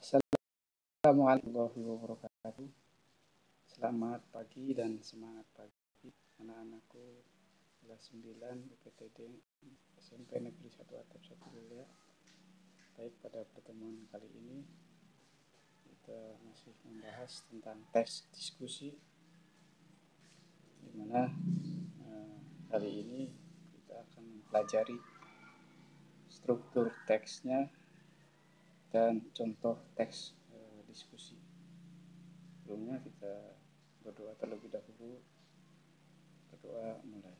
Assalamualaikum warahmatullahi wabarakatuh. Selamat pagi dan semangat pagi anak-anakku kelas 9 UPTD SMP Negeri 1 Atap 1 Lelya. Baik, pada pertemuan kali ini kita masih membahas tentang teks diskusi, di mana kali ini kita akan mempelajari struktur teksnya dan contoh teks diskusi. Sebelumnya kita berdoa terlebih dahulu. Berdoa mulai.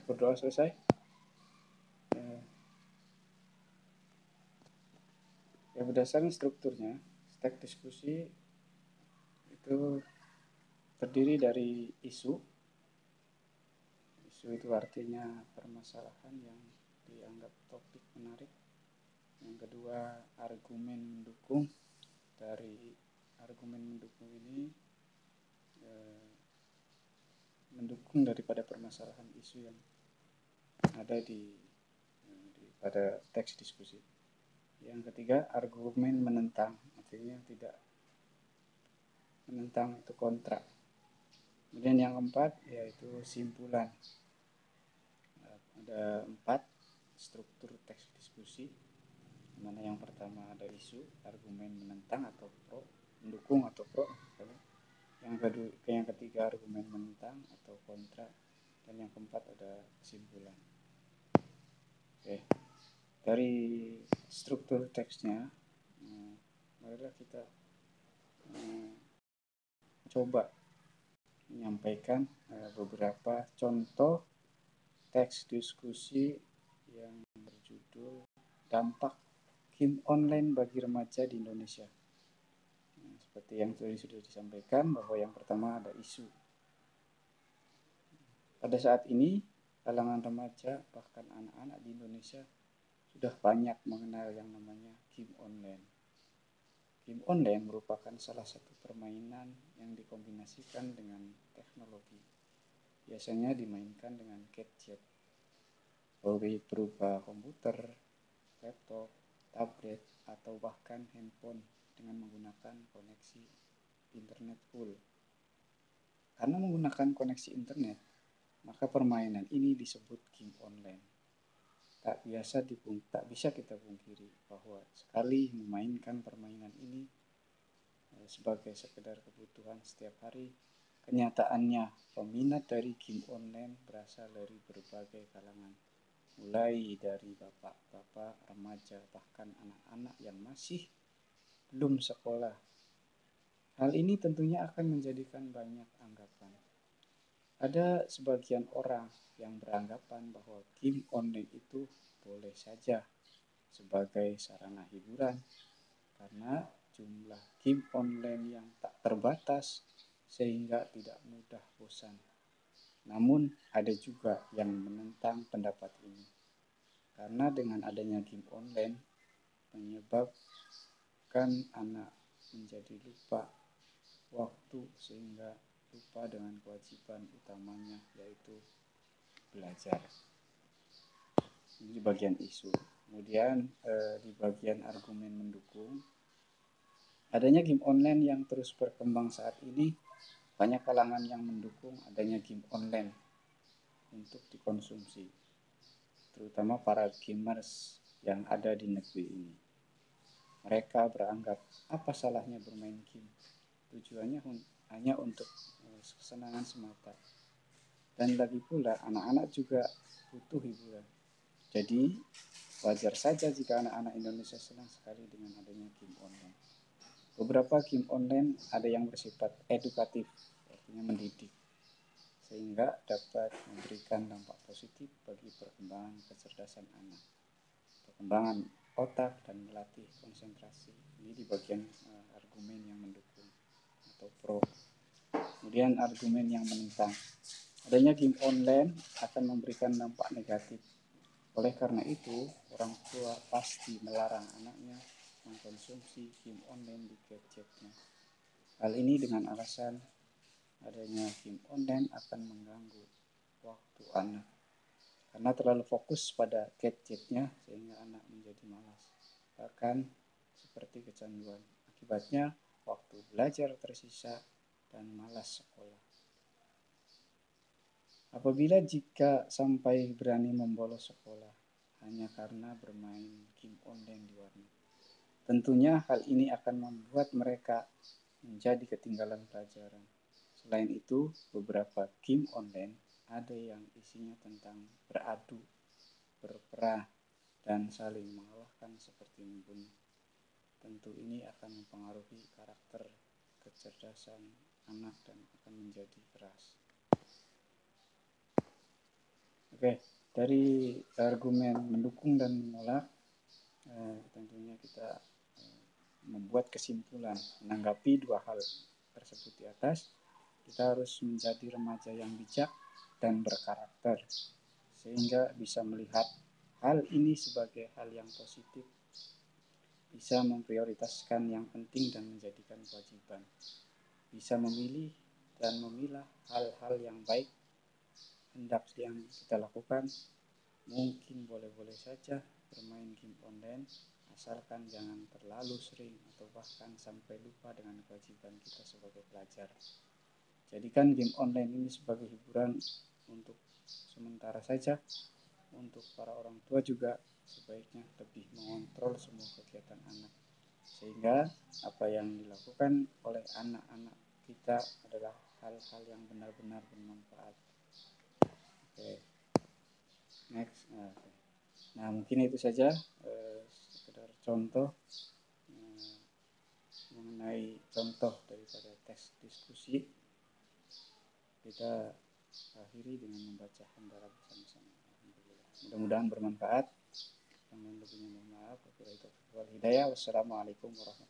Berdoa selesai. Ya, berdasarkan strukturnya, teks diskusi itu terdiri dari isu. Isu itu artinya permasalahan yang dianggap topik menarik. Yang kedua, argumen mendukung. Dari argumen mendukung ini mendukung daripada permasalahan isu yang ada pada teks diskusi. Yang ketiga, argumen menentang, artinya tidak menentang, itu kontra. Kemudian yang keempat yaitu simpulan. Ada 4 struktur teks diskusi, dimana yang pertama ada isu, argumen menentang atau pro, mendukung atau pro. Yang ketiga argumen menentang atau kontra, dan yang keempat ada kesimpulan. Oke. Dari struktur teksnya, marilah kita coba menyampaikan beberapa contoh teks diskusi yang berjudul dampak game online bagi remaja di Indonesia. Seperti yang sudah disampaikan, bahwa yang pertama ada isu. Pada saat ini, kalangan remaja bahkan anak-anak di Indonesia sudah banyak mengenal yang namanya game online. Game online merupakan salah satu permainan yang dikombinasikan dengan teknologi. Biasanya dimainkan dengan gadget, baik berupa komputer, laptop, tablet, atau bahkan handphone dengan menggunakan koneksi internet full. Karena menggunakan koneksi internet, maka permainan ini disebut game online. Tak bisa kita pungkiri bahwa sekali memainkan permainan ini sebagai sekedar kebutuhan setiap hari, kenyataannya peminat dari game online berasal dari berbagai kalangan, mulai dari bapak-bapak, remaja, bahkan anak-anak yang masih belum sekolah. Hal ini tentunya akan menjadikan banyak anggapan. Ada sebagian orang yang beranggapan bahwa game online itu boleh saja sebagai sarana hiburan karena jumlah game online yang tak terbatas sehingga tidak mudah bosan. Namun ada juga yang menentang pendapat ini, karena dengan adanya game online menyebabkan anak menjadi lupa waktu sehingga lupa dengan kewajiban utamanya, yaitu belajar. Ini di bagian isu. Kemudian di bagian argumen mendukung, adanya game online yang terus berkembang saat ini, banyak kalangan yang mendukung adanya game online untuk dikonsumsi, terutama para gamers yang ada di negeri ini. Mereka beranggap, apa salahnya bermain game? Tujuannya hanya untuk kesenangan semata. Dan lagi pula anak-anak juga butuh hiburan. Jadi wajar saja jika anak-anak Indonesia senang sekali dengan adanya game online. Beberapa game online ada yang bersifat edukatif, artinya mendidik, sehingga dapat memberikan dampak positif bagi perkembangan kecerdasan anak, perkembangan otak, dan melatih konsentrasi. Ini di bagian argumen yang mendukung atau pro. Kemudian argumen yang menentang, adanya game online akan memberikan dampak negatif. Oleh karena itu, orang tua pasti melarang anaknya mengkonsumsi game online di gadgetnya. Hal ini dengan alasan adanya game online akan mengganggu waktu anak. Karena terlalu fokus pada gadgetnya sehingga anak menjadi malas. Bahkan seperti kecanduan. Akibatnya waktu belajar tersisa dan malas sekolah. Apabila jika sampai berani membolos sekolah hanya karena bermain game online di warnet, tentunya hal ini akan membuat mereka menjadi ketinggalan pelajaran. Selain itu, beberapa game online ada yang isinya tentang beradu, berperang, dan saling mengalahkan seperti membunuh. Tentu ini akan mempengaruhi karakter kecerdasan anak dan akan menjadi keras. Oke, dari argumen mendukung dan menolak, tentunya kita membuat kesimpulan menanggapi dua hal tersebut di atas. Kita harus menjadi remaja yang bijak dan berkarakter sehingga bisa melihat hal ini sebagai hal yang positif, bisa memprioritaskan yang penting dan menjadikan kewajiban, bisa memilih dan memilah hal-hal yang baik hendak yang kita lakukan. Mungkin boleh-boleh saja bermain game online, asalkan jangan terlalu sering atau bahkan sampai lupa dengan kewajiban kita sebagai pelajar. Jadikan game online ini sebagai hiburan untuk sementara saja. Untuk para orang tua juga sebaiknya lebih mengontrol semua kegiatan anak, sehingga apa yang dilakukan oleh anak-anak kita adalah hal-hal yang benar-benar bermanfaat. Oke, next. Nah, mungkin itu saja sekedar contoh mengenai contoh daripada teks diskusi. Kita akhiri dengan membaca hamdalah bersama-sama. Alhamdulillah. Mudah-mudahan bermanfaat. Yang lebihnya mohon maaf. Wassalamualaikum warahmatullahi wabarakatuh.